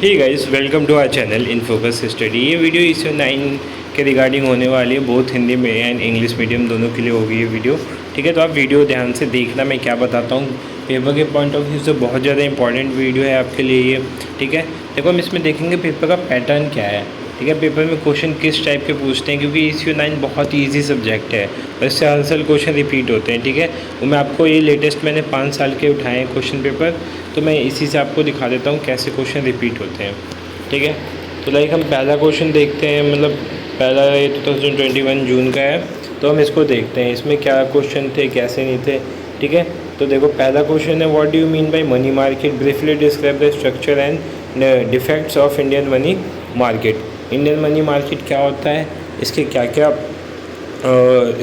Hey guys, welcome to our channel in focus study. ये video ISO 9 के regarding होने वाली है। बहुत हिंदी में एंड इंग्लिश मीडियम दोनों के लिए होगी ये वीडियो। ठीक है, तो आप वीडियो ध्यान से देखना, मैं क्या बताता हूँ। पेपर के पॉइंट ऑफ व्यू से बहुत ज़्यादा इंपॉर्टेंट वीडियो है आपके लिए ये। ठीक है, देखो हम इसमें देखेंगे पेपर का पैटर्न क्या है। ठीक है, पेपर में क्वेश्चन किस टाइप के पूछते हैं, क्योंकि ISO 9 बहुत ईजी सब्जेक्ट है और इससे हर साल क्वेश्चन रिपीट होते हैं। ठीक है, वो मैं आपको ये लेटेस्ट मैंने 5 साल के उठाए हैं क्वेश्चन पेपर, तो मैं इसी से आपको दिखा देता हूँ कैसे क्वेश्चन रिपीट होते हैं। ठीक है, तो लाइक हम पहला क्वेश्चन देखते हैं, मतलब पहला ये 2021 जून का है, तो हम इसको देखते हैं इसमें क्या क्वेश्चन थे कैसे नहीं थे। ठीक है, तो देखो पहला क्वेश्चन है, what do you mean by money market, briefly describe the structure and defects of Indian money market. Indian money market क्या होता है, इसके क्या क्या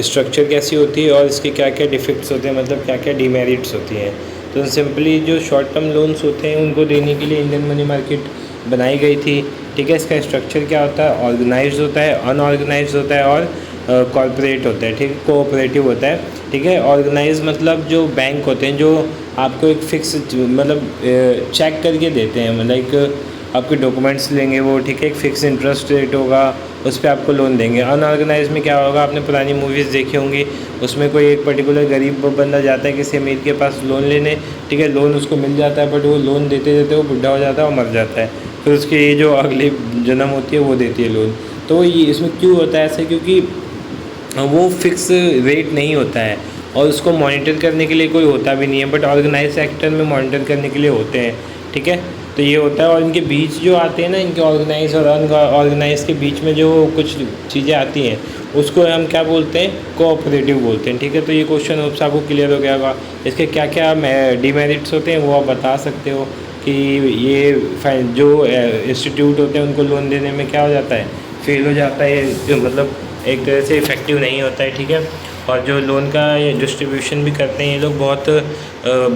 स्ट्रक्चर कैसी होती है और इसके क्या क्या डिफेक्ट्स होते हैं, मतलब क्या क्या डिमेरिट्स होती हैं। तो सिंपली जो शॉर्ट टर्म लोन्स होते हैं उनको देने के लिए इंडियन मनी मार्केट बनाई गई थी। ठीक है, इसका स्ट्रक्चर क्या होता है, ऑर्गेनाइज्ड होता है, अनऑर्गेनाइज्ड होता है और कॉर्पोरेट होता है। ठीक है, कोऑपरेटिव होता है। ठीक है, ऑर्गेनाइज मतलब जो बैंक होते हैं जो आपको एक फिक्स मतलब चेक करके देते हैं, मतलब एक आपके डॉक्यूमेंट्स लेंगे वो। ठीक है, एक फिक्स इंटरेस्ट रेट होगा, उस पर आपको लोन देंगे। अनऑर्गेनाइज में क्या होगा, आपने पुरानी मूवीज़ देखी होंगी, उसमें कोई एक पर्टिकुलर गरीब बंदा जाता है किसी अमीर के पास लोन लेने। ठीक है, लोन उसको मिल जाता है, बट वो लोन देते देते वो बुढ़ा हो जाता है और मर जाता है, फिर उसकी जो अगली जन्म होती है वो देती है लोन। तो ये इसमें क्यों होता है ऐसा, क्योंकि वो फिक्स रेट नहीं होता है और उसको मॉनिटर करने के लिए कोई होता भी नहीं है, बट ऑर्गेनाइज सेक्टर में मॉनिटर करने के लिए होते हैं। ठीक है, तो ये होता है। और इनके बीच जो आते हैं ना, इनके ऑर्गेनाइज और अनऑर्गेनाइज के बीच में जो कुछ चीज़ें आती हैं उसको हम क्या बोलते हैं, कोऑपरेटिव बोलते हैं। ठीक है, तो ये क्वेश्चन आपको क्लियर हो गया होगा। इसके क्या क्या डिमेरिट्स होते हैं वो आप बता सकते हो कि ये जो इंस्टीट्यूट होते हैं उनको लोन देने में क्या हो जाता है, फेल हो जाता है, मतलब एक तरह से इफ़ेक्टिव नहीं होता है। ठीक है, और जो लोन का डिस्ट्रीब्यूशन भी करते हैं ये लोग बहुत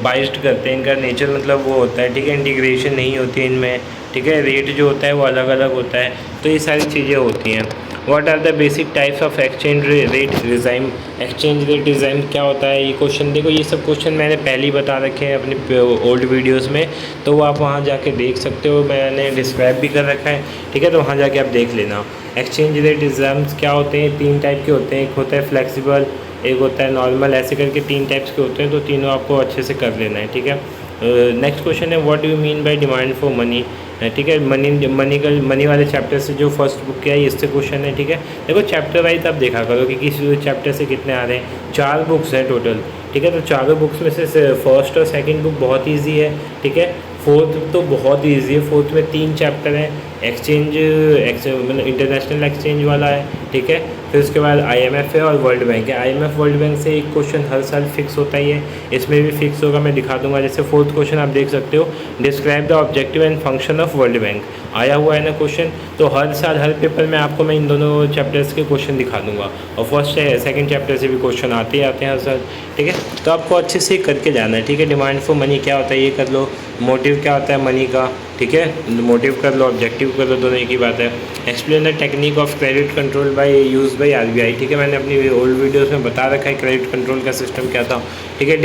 बाइस्ड करते हैं, इनका नेचर मतलब वो होता है। ठीक है, इंटीग्रेशन नहीं होती है इनमें। ठीक है, रेट जो होता है वो अलग अलग होता है, तो ये सारी चीज़ें होती हैं। What are the basic types of exchange rate regime, exchange rate regime क्या होता है, ये क्वेश्चन देखो, ये सब क्वेश्चन मैंने पहले ही बता रखे हैं अपनी ओल्ड वीडियोस में, तो वो आप वहाँ जाके देख सकते हो, मैंने डिस्क्राइब भी कर रखा है। ठीक है, तो वहाँ जाके आप देख लेना। एक्सचेंज रेट रिज़र्व्स क्या होते हैं, 3 टाइप के होते हैं, एक होता है फ्लेक्सिबल, एक होता है नॉर्मल, ऐसे करके 3 टाइप्स के होते हैं, तो तीनों आपको अच्छे से कर लेना है। ठीक है, नेक्स्ट क्वेश्चन है, what do you mean by demand for money. ठीक है, मनी वाले चैप्टर से जो फर्स्ट बुक किया है इससे क्वेश्चन है। ठीक है, देखो चैप्टर वाइज आप देखा करो कि किस चैप्टर से कितने आ रहे हैं। 4 बुक्स हैं टोटल। ठीक है, तो चारों बुक्स में से फर्स्ट और सेकंड बुक बहुत इजी है। ठीक है, फोर्थ तो बहुत ईजी है, फोर्थ में 3 चैप्टर हैं, एक्सचेंज मतलब इंटरनेशनल एक्सचेंज वाला है। ठीक है, फिर उसके बाद IMF है और वर्ल्ड बैंक है। IMF वर्ल्ड बैंक से एक क्वेश्चन हर साल फिक्स होता ही है, इसमें भी फिक्स होगा, मैं दिखा दूंगा। जैसे फोर्थ क्वेश्चन आप देख सकते हो, describe the objective and function of World bank, आया हुआ है ना क्वेश्चन। तो हर साल हर पेपर में आपको मैं इन दोनों चैप्टर्स के क्वेश्चन दिखा दूंगा, और फर्स्ट सेकंड चैप्टर से भी क्वेश्चन आते ही आते हैं हर साल। ठीक है, तो आपको अच्छे से करके जाना है। ठीक है, डिमांड फॉर मनी क्या होता है ये कर लो, मोटिव क्या होता है मनी का। ठीक है, मोटिव कर लो, ऑब्जेक्टिव कर लो, दोनों एक ही बात है। Explain the technique of credit control by use by RBI। ठीक है, मैंने अपनी ओल्ड वीडियोस में बता रखा है क्रेडिट कंट्रोल का सिस्टम क्या था। ठीक है,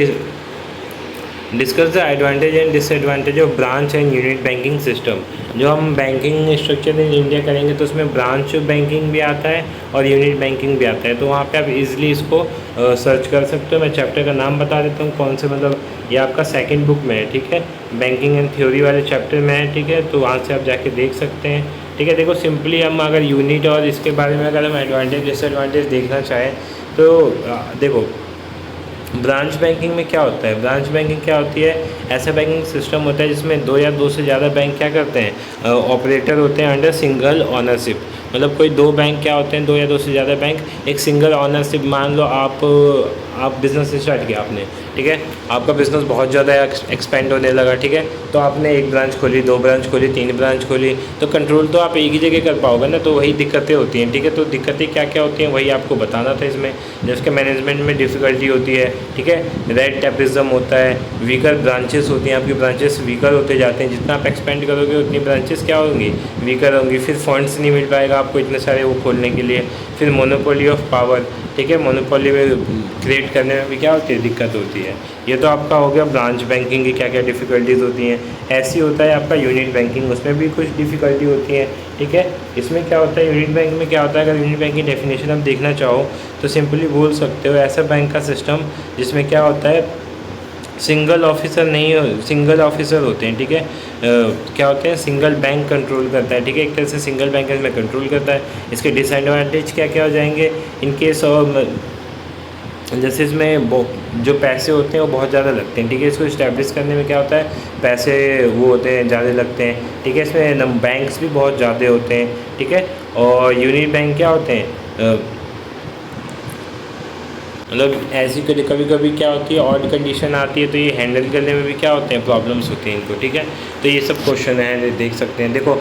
discuss the advantage and disadvantage of branch and unit banking system. जो हम बैंकिंग स्ट्रक्चर इन इंडिया करेंगे तो उसमें ब्रांच बैंकिंग भी आता है और यूनिट बैंकिंग भी आता है, तो वहाँ पे आप इजीली इसको सर्च कर सकते हो। मैं चैप्टर का नाम बता देता हूँ कौन से, मतलब ये आपका सेकंड बुक में है। ठीक है, बैंकिंग एंड थ्योरी वाले चैप्टर में है। ठीक है, तो वहाँ से आप जाके देख सकते हैं। ठीक है, देखो सिंपली हम अगर यूनिट और इसके बारे में अगर हम एडवांटेज डिसएडवांटेज देखना चाहें तो देखो ब्रांच बैंकिंग में क्या होता है, ब्रांच बैंकिंग क्या होती है, ऐसा बैंकिंग सिस्टम होता है जिसमें 2 या 2 से ज़्यादा बैंक क्या करते हैं, ऑपरेटर होते हैं अंडर सिंगल ऑनरशिप। मतलब कोई 2 बैंक क्या होते हैं, 2 या 2 से ज़्यादा बैंक एक सिंगल ऑनरशिप। मान लो आप बिज़नेस स्टार्ट किया आपने। ठीक है, आपका बिज़नेस बहुत ज़्यादा एक्सपेंड होने लगा। ठीक है, तो आपने 1 ब्रांच खोली, 2 ब्रांच खोली, 3 ब्रांच खोली, तो कंट्रोल तो आप एक ही जगह कर पाओगे ना, तो वही दिक्कतें होती हैं। ठीक है, तो दिक्कतें क्या क्या होती हैं वही आपको बताना था इसमें। जिसके मैनेजमेंट में डिफ़िकल्टी होती है। ठीक है, रेड टेपिज्म होता है, वीकर ब्रांचेस होती हैं, आपकी ब्रांचेस वीकर होते जाते हैं, जितना आप एक्सपेंड करोगे उतनी ब्रांचेस क्या होंगी, वीकर होंगी, फिर फंड्स नहीं मिल पाएगा आपको इतने सारे वो खोलने के लिए। फिर मोनोपोली ऑफ पावर। ठीक है, मोनोपोली में क्रिएट ट्रेड करने में भी क्या होती है, दिक्कत होती है। ये तो आपका हो गया ब्रांच बैंकिंग की क्या क्या डिफ़िकल्टीज़ होती हैं। ऐसी होता है आपका यूनिट बैंकिंग, उसमें भी कुछ डिफ़िकल्टी होती है, ठीक है। इसमें क्या होता है, यूनिट बैंक में क्या होता है, अगर यूनिट बैंक की डेफिनेशन आप देखना चाहो तो सिंपली बोल सकते हो ऐसा बैंक का सिस्टम जिसमें क्या होता है, सिंगल ऑफिसर नहीं हो, सिंगल ऑफिसर होते हैं, ठीक है। क्या होते हैं, सिंगल बैंक कंट्रोल करता है, ठीक है। एक तरह से सिंगल बैंक इसमें कंट्रोल करता है। इसके डिसएडवांटेज क्या क्या हो जाएंगे इन केस, और जैसे इसमें जो पैसे होते हैं वो बहुत ज़्यादा लगते हैं, ठीक है। इसको इस्टेब्लिश करने में क्या होता है, पैसे वो होते हैं ज़्यादा लगते हैं, ठीक है। इसमें बैंक्स भी बहुत ज़्यादा होते हैं, ठीक है। और यूनिट बैंक क्या होते हैं, मतलब ऐसी कभी कभी क्या होती है, ऑड कंडीशन आती है तो ये हैंडल करने में भी क्या होते हैं, प्रॉब्लम्स होती हैं इनको, ठीक है। तो ये सब क्वेश्चन है, देख सकते हैं। देखो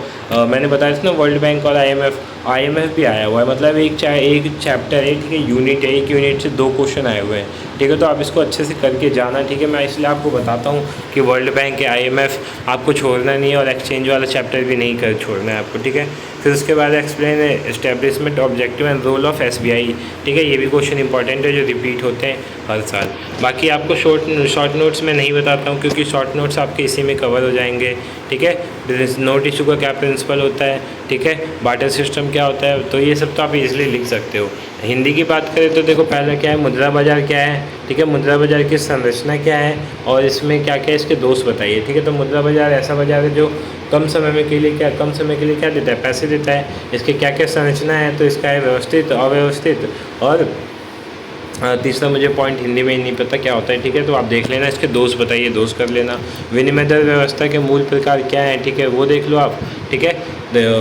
मैंने बताया था ना, वर्ल्ड बैंक और आईएमएफ भी आया हुआ है, मतलब एक चैप्टर है, ठीक है, यूनिट है, एक यूनिट से 2 क्वेश्चन आए हुए हैं, ठीक है। तो आप इसको अच्छे से करके जाना, ठीक है। मैं इसलिए आपको बताता हूँ कि वर्ल्ड बैंक या आईएमएफ आपको छोड़ना नहीं है, और एक्सचेंज वाला चैप्टर भी नहीं कर छोड़ना है आपको, ठीक है। फिर उसके बाद explain establishment objective and role of SBI, ठीक है। ये भी क्वेश्चन इंपॉर्टेंट है जो रिपीट होते हैं हर साल। बाकी आपको शॉर्ट नोट्स में नहीं बताता हूँ क्योंकि शॉर्ट नोट्स आपके इसी में कवर हो जाएंगे, ठीक है। नोट इशू का क्या प्रिंसिपल होता है, ठीक है, बार्टर सिस्टम क्या होता है, तो ये सब तो आप इजीली लिख सकते हो। हिंदी की बात करें तो देखो पहला क्या है, मुद्रा बाज़ार क्या है, ठीक है। मुद्रा बाज़ार की संरचना क्या है और इसमें क्या क्या इसके दोष बताइए, ठीक है। तो मुद्रा बाज़ार ऐसा बाज़ार है जो कम समय के लिए क्या देता है, पैसे देता है। इसके क्या क्या संरचना है, तो इसका है व्यवस्थित, अव्यवस्थित, और तीसरा मुझे पॉइंट हिंदी में ही नहीं पता क्या होता है, ठीक है। तो आप देख लेना, इसके दोष बताइए, दोष कर लेना। विनिमय दर व्यवस्था के मूल प्रकार क्या है, ठीक है, वो देख लो आप, ठीक है।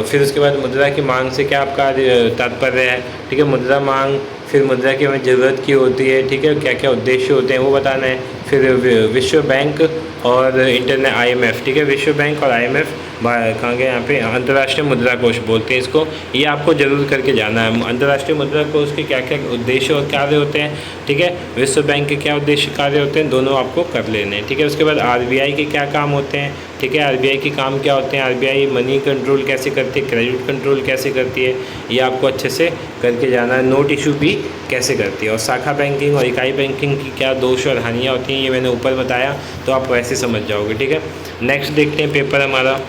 फिर उसके बाद मुद्रा की मांग से क्या आपका तात्पर्य है, ठीक है। मुद्रा मांग, फिर मुद्रा की हमें ज़रूरत की होती है, ठीक है, क्या क्या उद्देश्य होते हैं वो बताना है। फिर विश्व बैंक और आईएमएफ, ठीक है। विश्व बैंक और आईएमएफ कहाँ गए, यहाँ पे अंतर्राष्ट्रीय मुद्रा कोष बोलते हैं इसको, ये आपको जरूर करके जाना है। अंतर्राष्ट्रीय मुद्रा कोष के क्या क्या उद्देश्य और कार्य होते हैं, ठीक है। विश्व बैंक के क्या उद्देश्य कार्य होते हैं, दोनों आपको कर लेने हैं, ठीक है। उसके बाद आरबीआई के क्या काम होते हैं, ठीक है। आरबीआई के काम क्या होते हैं, आरबीआई मनी कंट्रोल कैसे करती है, क्रेडिट कंट्रोल कैसे करती है, ये आपको अच्छे से करके जाना है। नोट इशू भी कैसे करती है, और शाखा बैंकिंग और इकाई बैंकिंग की क्या दोष और हानियाँ होती हैं, ये मैंने ऊपर बताया, तो आप वैसे समझ जाओगे, ठीक है। नेक्स्ट देखते हैं पेपर हमारा।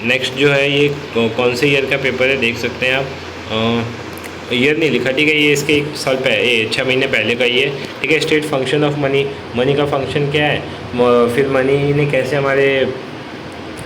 नेक्स्ट जो है ये कौन से ईयर का पेपर है, देख सकते हैं आप। ईयर नहीं लिखा, ठीक है, ये इसके 1 साल पहले, 6 महीने पहले का ये, ठीक है। State function of money, money का फंक्शन क्या है, फिर मनी ने कैसे हमारे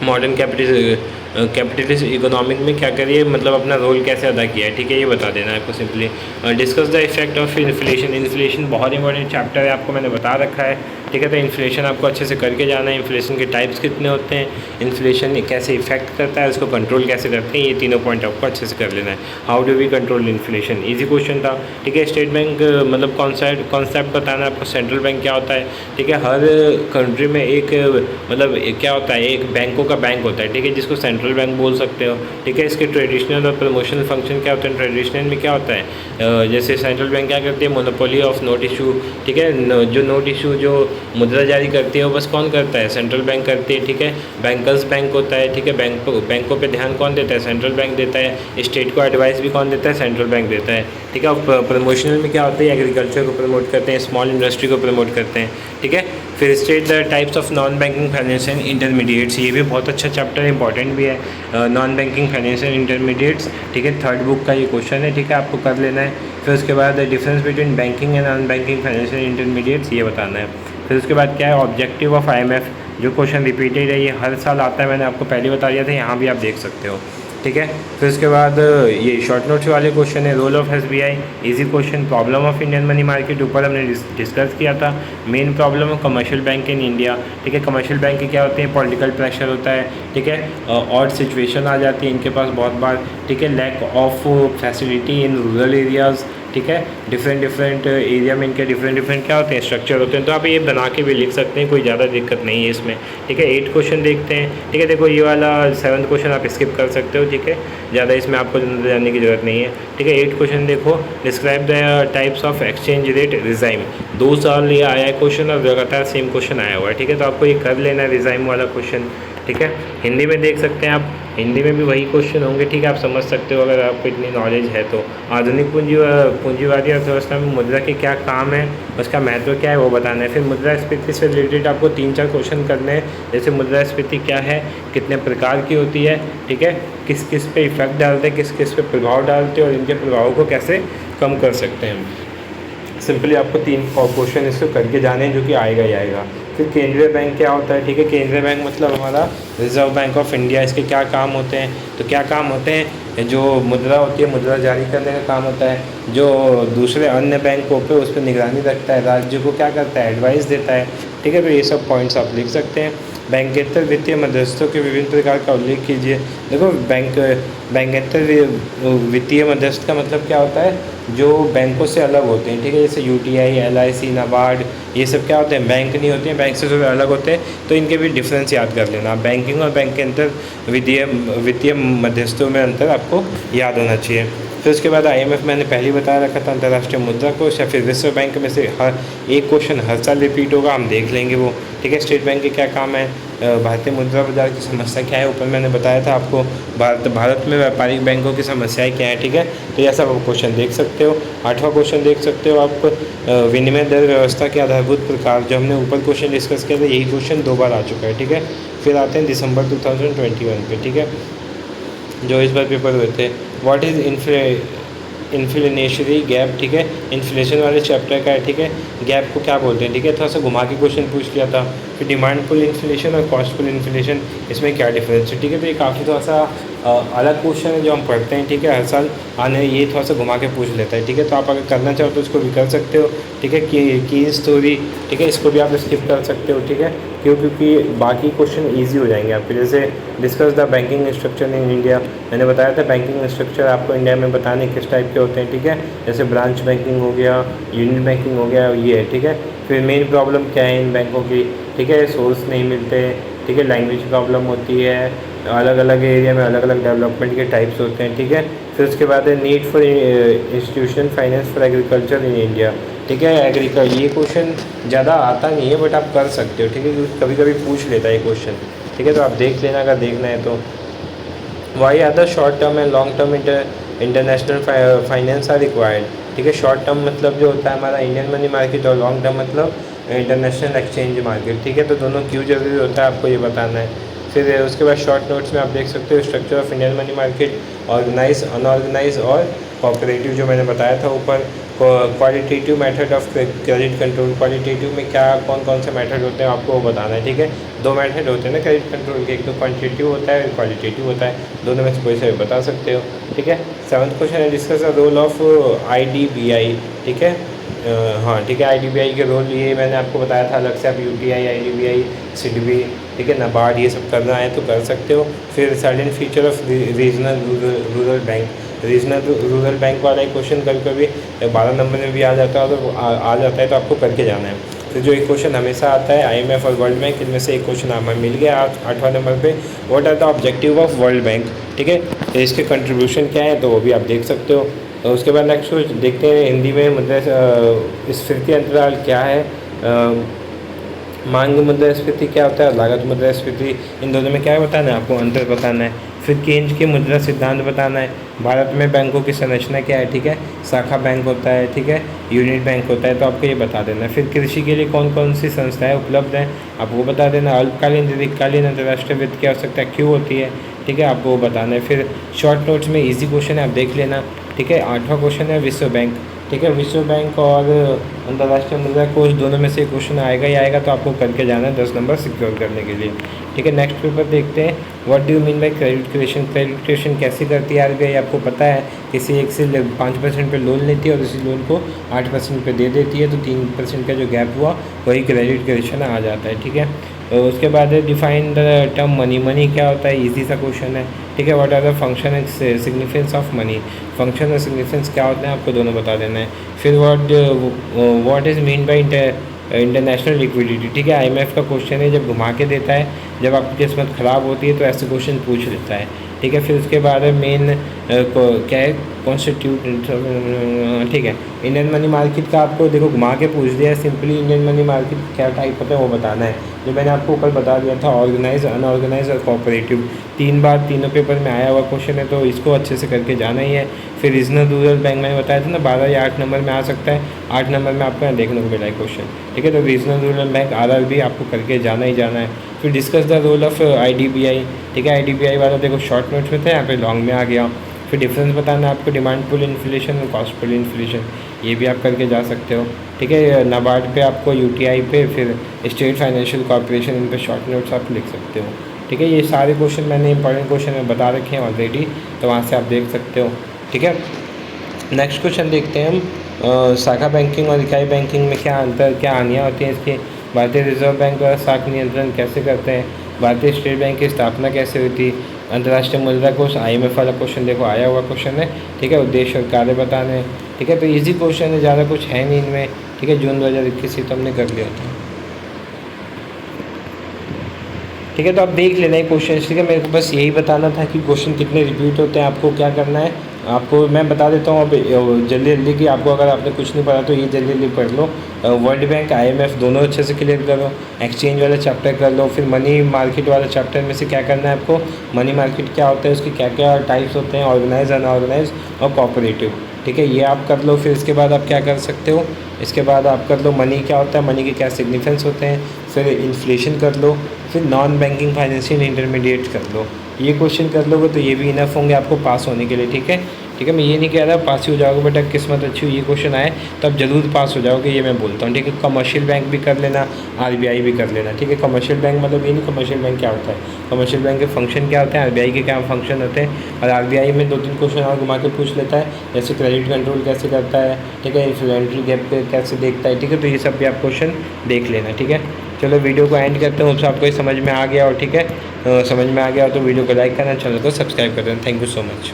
मॉडर्न कैपिटलिस्ट इकोनॉमिक में क्या करिए, मतलब अपना रोल कैसे अदा किया है, ठीक है, ये बता देना है आपको simply. Discuss the effect of inflation, inflation बहुत इंपॉर्टेंट चैप्टर है, आपको मैंने बता रखा है, ठीक है। तो इन्फ्लेशन आपको अच्छे से करके जाना है। इन्फ्लेशन के टाइप्स कितने होते हैं, इन्फ्लेशन कैसे इफेक्ट करता है, उसको कंट्रोल कैसे करते हैं, ये तीनों पॉइंट आपको अच्छे से कर लेना है। How do we control inflation, easy question था, ठीक है। स्टेट बैंक मतलब कॉन्सेप्ट बताना है आपको। सेंट्रल बैंक क्या होता है, ठीक है। हर कंट्री में एक मतलब क्या होता है, एक बैंकों का बैंक होता है, ठीक है, जिसको सेंट्रल बैंक बोल सकते हो, ठीक है। इसके ट्रेडिशनल और प्रमोशनल फंक्शन क्या होते हैं, ट्रेडिशनल में क्या होता है, जैसे सेंट्रल बैंक क्या करती है, मोनोपोली ऑफ नोट इशू, ठीक है। जो नोट इशू, जो मुद्रा जारी करती है वो बस कौन करता है, सेंट्रल बैंक करती है, ठीक है। बैंकर्स बैंक होता है, ठीक है। बैंकों पे ध्यान कौन देता है, सेंट्रल बैंक देता है। स्टेट को एडवाइस भी कौन देता है, सेंट्रल बैंक देता है, ठीक है। और प्रमोशनल में क्या होता है, एग्रीकल्चर को प्रमोट करते हैं, स्मॉल इंडस्ट्री को प्रमोट करते हैं, ठीक है। फिर state the types of non banking financial intermediates, ये भी बहुत अच्छा चैप्टर है, इंपॉर्टेंट भी है, नॉन बैंकिंग फाइनेंशियल इंटरमीडिएट्स, ठीक है। 3rd बुक का ये क्वेश्चन है, ठीक है, आपको कर लेना है। फिर उसके बाद difference between banking and non banking financial intermediates, ये बताना है। फिर उसके बाद क्या है, ऑब्जेक्टिव ऑफ आईएमएफ, जो क्वेश्चन रिपीटेड है, ये हर साल आता है, मैंने आपको पहले बता दिया था, यहाँ भी आप देख सकते हो, ठीक है। फिर उसके बाद ये शॉर्ट नोट्स वाले क्वेश्चन है। Role of SBI, easy question. Problem of Indian money market, ऊपर हमने डिस्कस किया था। Main problem of commercial bank in India, ठीक है। कमर्शियल बैंक के क्या होते हैं, पॉलिटिकल प्रेशर होता है, ठीक है। ऑड सिचुएशन आ जाती है इनके पास बहुत बार, ठीक है। Lack of facility in rural areas, ठीक है। डिफरेंट एरिया में इनके डिफरेंट क्या होते हैं, स्ट्रक्चर होते हैं, तो आप ये बना के भी लिख सकते हैं, कोई ज़्यादा दिक्कत नहीं है इसमें, ठीक है। 8 क्वेश्चन देखते हैं, ठीक है। देखो ये वाला 7th क्वेश्चन आप स्किप कर सकते हो, ठीक है, ज़्यादा इसमें आपको जानने की ज़रूरत नहीं है, ठीक है। 8 क्वेश्चन देखो। Describe the types of exchange rate regime, 2 साल ये आया है क्वेश्चन और लगातार सेम क्वेश्चन आया हुआ है, ठीक है। तो आपको ये कर लेना है रिजाइम वाला क्वेश्चन, ठीक है। हिंदी में देख सकते हैं आप, हिंदी में भी वही क्वेश्चन होंगे, ठीक है। आप समझ सकते हो अगर आपको इतनी नॉलेज है तो। आधुनिक पूंजीवादी अर्थव्यवस्था में मुद्रा के क्या काम है, उसका महत्व क्या है वो बताना है। फिर मुद्रास्फीति से रिलेटेड आपको 3-4 क्वेश्चन करने हैं, जैसे मुद्रास्फीति क्या है, कितने प्रकार की होती है, ठीक है, किस किस पे इफेक्ट डालते हैं, किस किस पे प्रभाव डालते हैं और इनके प्रभाव को कैसे कम कर सकते हैं। सिंपली आपको 3 क्वेश्चन इसको करके जाने हैं, जो कि आएगा ही आएगा। फिर केंद्रीय बैंक क्या होता है, ठीक है। केंद्रीय बैंक मतलब हमारा रिजर्व बैंक ऑफ इंडिया। इसके क्या काम होते हैं, तो क्या काम होते हैं, जो मुद्रा होती है मुद्रा जारी करने का काम होता है, जो दूसरे अन्य बैंकों पे उस पर निगरानी रखता है, राज्य को क्या करता है, एडवाइस देता है, ठीक है। तो ये सब पॉइंट्स आप लिख सकते हैं। बैंकेतर वित्तीय मध्यस्थों के विभिन्न प्रकार का उल्लेख कीजिए। देखो बैंकेतर वित्तीय मध्यस्थ का मतलब क्या होता है, जो बैंकों से अलग होते हैं, ठीक है। जैसे यूटीआई, एलआईसी, नाबार्ड, ये सब क्या होते हैं, बैंक नहीं होते हैं, बैंक से थोड़े अलग होते हैं। तो इनके भी डिफरेंस याद कर लेना। बैंकिंग और बैंक के अंतर वित्तीय मध्यस्थों में अंतर आपको याद होना चाहिए। फिर उसके बाद आईएमएफ मैंने पहले ही बता रखा था, अंतर्राष्ट्रीय मुद्रा कोष या फिर विश्व बैंक में से हर एक क्वेश्चन हर साल रिपीट होगा, हम देख लेंगे वो, ठीक है। स्टेट बैंक के क्या काम है, भारतीय मुद्रा बाजार की समस्या क्या है, ऊपर मैंने बताया था आपको। भारत में व्यापारिक बैंकों की समस्याएं क्या है, ठीक है। तो यह सब आप क्वेश्चन देख सकते हो। 8वां क्वेश्चन देख सकते हो आप, विनिमय दर व्यवस्था के आधारभूत प्रकार। जो हमने ऊपर क्वेश्चन डिस्कस किया था, यही क्वेश्चन 2 बार आ चुका है, ठीक है। फिर आते हैं दिसंबर 2021 पे, ठीक है, जो इस बार पेपर हुए थे। व्हाट इज़ इन्फ्लेशनरी गैप, ठीक है, इन्फ्लेशन वाले चैप्टर का है, ठीक है। गैप को क्या बोलते हैं, ठीक है, थोड़ा सा घुमा के क्वेश्चन पूछ लिया था। फिर डिमांड पुल इन्फ्लेशन और कॉस्ट पुल इन्फ्लेशन, इसमें क्या डिफरेंस है, ठीक है। तो ये काफ़ी थोड़ा सा अलग क्वेश्चन है जो हम पढ़ते हैं, ठीक है, हर साल आने, ये थोड़ा सा घुमा के पूछ लेता है, ठीक है। तो आप अगर करना चाहो तो इसको भी कर सकते हो, ठीक है। की स्टोरी, ठीक है, इसको भी आप स्किप कर सकते हो, ठीक है, क्योंकि बाकी क्वेश्चन ईजी हो जाएंगे आपके। जैसे discuss the banking structure in India, मैंने बताया था बैंकिंग स्ट्रक्चर आपको इंडिया में बताने किस टाइप के होते हैं, ठीक है। जैसे ब्रांच बैंकिंग हो गया, यूनिट बैंकिंग हो गया, ये है, ठीक है। फिर मेन प्रॉब्लम क्या है इन बैंकों की, ठीक है, सोर्स नहीं मिलते, ठीक है, लैंग्वेज प्रॉब्लम होती है, अलग अलग एरिया में अलग अलग डेवलपमेंट के टाइप्स होते हैं, ठीक है। फिर उसके बाद है need for institution finance for agriculture in India, ठीक है। ये क्वेश्चन ज़्यादा आता नहीं है बट आप कर सकते हो, ठीक है, क्योंकि कभी कभी पूछ लेता है ये क्वेश्चन, ठीक है। तो आप देख लेना अगर देखना है तो। Why are the short term and long term international finance are required, ठीक है। शॉर्ट टर्म मतलब जो होता है हमारा इंडियन मनी मार्केट, और लॉन्ग टर्म मतलब इंटरनेशनल एक्सचेंज मार्केट, ठीक है। तो दोनों क्यों जरूरी होता है आपको ये बताना है। फिर उसके बाद शॉर्ट नोट्स में आप देख सकते हो structure of Indian money market, organise, unorganise और कोऑपरेटिव, जो मैंने बताया था ऊपर। Qualitative method of credit control, qualitative में क्या कौन कौन से मेथड होते हैं आपको वो बताना है, ठीक है। 2 मेथड होते हैं ना क्रेडिट कंट्रोल के, एक तो क्वांटिटेटिव होता है और क्वालिटेटिव होता है, दोनों में से कोई सा भी बता सकते हो, ठीक है। 7वां क्वेश्चन है discuss the role of IDBI, ठीक है। हाँ, ठीक है, IDBI के रोल ये मैंने आपको बताया था अलग से। आप UTI, IDBI, SIDBI, ठीक है, नाबार्ड, ये सब करना है तो कर सकते हो। फिर certain feature of regional rural bank, regional rural bank वाला एक क्वेश्चन कभी कभी 12 नंबर में भी आ जाता है, तो आ जाता है तो आपको करके जाना है। तो जो एक क्वेश्चन हमेशा आता है IMF और वर्ल्ड बैंक, इनमें से एक क्वेश्चन हमें मिल गया 8वां नंबर पे। What are the objective of World Bank, ठीक है, तो इसके कंट्रीब्यूशन क्या है तो वो भी आप देख सकते हो। तो उसके बाद नेक्स्ट देखते हैं हिंदी में मुद्रास्फीति अंतराल क्या है, मांग मुद्रास्फीति क्या होता है, लागत मुद्रास्फीति, इन दोनों में क्या बताना है आपको, अंतर बताना है। फिर केंद्र के मुद्रा सिद्धांत बताना है। भारत में बैंकों की संरचना क्या है, ठीक है, शाखा बैंक होता है, ठीक है, यूनिट बैंक होता है, तो आपको ये बता देना है। फिर कृषि के लिए कौन कौन सी संस्थाएं उपलब्ध हैं आपको बता देना। अल्पकालीन दीर्घकालीन अंतर्राष्ट्रीय वित्त की आवश्यकता क्यों होती है, ठीक है, आपको वो बताना है। फिर शॉर्ट नोट्स में ईजी क्वेश्चन है, आप देख लेना, ठीक है। 8वां क्वेश्चन है विश्व बैंक, ठीक है, विश्व बैंक और अंतर्राष्ट्रीय मुद्रा कोष दोनों में से क्वेश्चन आएगा ही आएगा, तो आपको करके जाना है 10 नंबर सिक्योर करने के लिए, ठीक है। नेक्स्ट पेपर देखते हैं, what do you mean by credit creation, credit creation कैसे करती है RBI, आपको पता है, किसी एक से 5% पे लोन लेती है और उसी लोन को 8% पे दे देती है, तो 3% का जो गैप हुआ वही क्रेडिट क्रिएशन आ जाता है, ठीक है। तो उसके बाद define the term money, money क्या होता है, इजी सा क्वेश्चन है, ठीक है। What are the function and significance of money, function और सिग्निफिकेंस क्या होते हैं आपको दोनों बता देना है। फिर what is mean by international liquidity, ठीक है, IMF का क्वेश्चन है, जब घुमा के देता है, जब आपकी किस्मत ख़राब होती है तो ऐसे क्वेश्चन पूछ लेता है, ठीक है। फिर उसके बाद मेन क्या है कॉन्स्टिट्यूट, ठीक है। इंडियन मनी मार्केट का आपको देखो घुमा के पूछ दिया है, सिंपली इंडियन मनी मार्केट क्या टाइप होता है वो बताना है, जो मैंने आपको कल बता दिया था। ऑर्गेनाइज, अनऑर्गेनाइज और कोऑपरेटिव, 3 बार तीनों पेपर में आया हुआ क्वेश्चन है, तो इसको अच्छे से करके जाना ही है। फिर रीजनल रूरल बैंक मैंने बताया था ना 12 या 8 नंबर में आ सकता है, 8 नंबर में आपको यहाँ देखने को मिला है क्वेश्चन, ठीक है। तो रीजनल रूरल बैंक RRB आपको करके जाना ही जाना है। फिर discuss the role of IDBI, ठीक है। IDBI वाला देखो शॉर्ट नोट्स में था, यहाँ पे लॉन्ग में आ गया। फिर डिफरेंस बताना है आपको डिमांड पुल इन्फ्लेशन और कॉस्ट पुल इन्फ्लेशन, ये भी आप करके जा सकते हो, ठीक है। नाबार्ड पे आपको UTI पे, फिर स्टेट फाइनेंशियल कॉर्पोरेशन, इन पे शॉर्ट नोट्स आप लिख सकते हो, ठीक है। ये सारे क्वेश्चन मैंने इंपॉर्टेंट क्वेश्चन में बता रखे हैं ऑलरेडी, तो वहाँ से आप देख सकते हो, ठीक है। नेक्स्ट क्वेश्चन देखते हैं हम, शाखा बैंकिंग और इकाई बैंकिंग में क्या अंतर, क्या हानियाँ होती हैं इसके। भारतीय रिजर्व बैंक द्वारा शाखा नियंत्रण कैसे करते हैं, भारतीय स्टेट बैंक की स्थापना कैसे हुई थी, अंतर्राष्ट्रीय मुद्रा कोष IMF वाला क्वेश्चन देखो आया हुआ क्वेश्चन है, ठीक है। उद्देश्य और कार्य बताने हैं, ठीक है। तो इजी क्वेश्चन है, ज़्यादा कुछ है नहीं इनमें, ठीक है। जून 2021 से तो हमने कर लिया था, ठीक है। तो आप देख लेना है क्वेश्चन, ठीक है। मेरे को बस यही बताना था कि क्वेश्चन कितने रिपीट होते हैं, आपको क्या करना है। आपको मैं बता देता हूँ अब जल्दी जल्दी कि आपको अगर आपने कुछ नहीं पढ़ा तो ये जल्दी जल्दी पढ़ लो। वर्ल्ड बैंक IMF दोनों अच्छे से क्लियर करो, एक्सचेंज वाला चैप्टर कर लो, फिर मनी मार्केट वाला चैप्टर में से क्या करना है आपको, मनी मार्केट क्या होता है, उसके क्या क्या टाइप्स होते हैं, ऑर्गेनाइज, अनऑर्गेनाइज और कोऑपरेटिव, ठीक है। ये आप कर लो। फिर इसके बाद आप क्या कर सकते हो, इसके बाद आप कर लो मनी क्या होता है, मनी के क्या सिग्निफिकेंस होते हैं, फिर इन्फ्लेशन कर लो, फिर नॉन बैंकिंग फाइनेंशियल इंटरमीडिएट कर लो। ये क्वेश्चन कर लोगे तो ये भी इनफ होंगे आपको पास होने के लिए, ठीक है। ठीक है, मैं ये नहीं कह रहा पास ही हो जाओगे, बेटा किस्मत अच्छी हुई ये क्वेश्चन आए तो आप जरूर पास हो जाओगे, ये मैं बोलता हूँ, ठीक है। कमर्शियल बैंक भी कर लेना, RBI भी कर लेना, ठीक है। कमर्शियल बैंक मतलब ये नहीं, कमर्शियल बैंक क्या होता है, कमर्शियल बैंक के फंक्शन क्या होते हैं, RBI के क्या फंक्शन होते हैं, और RBI में 2-3 क्वेश्चन और घुमा के पूछ लेता है, जैसे क्रेडिट कंट्रोल कैसे करता है, ठीक है, इन्फ्लेमेटरी गैप कैसे देखता है, ठीक है। तो ये सब भी आप क्वेश्चन देख लेना, ठीक है। चलो वीडियो को एंड करते हैं, उससे आपको ये समझ में आ गया और ठीक है, समझ में आ गया हो तो वीडियो को लाइक करना, चैनल को सब्सक्राइब कर देना। Thank you so much.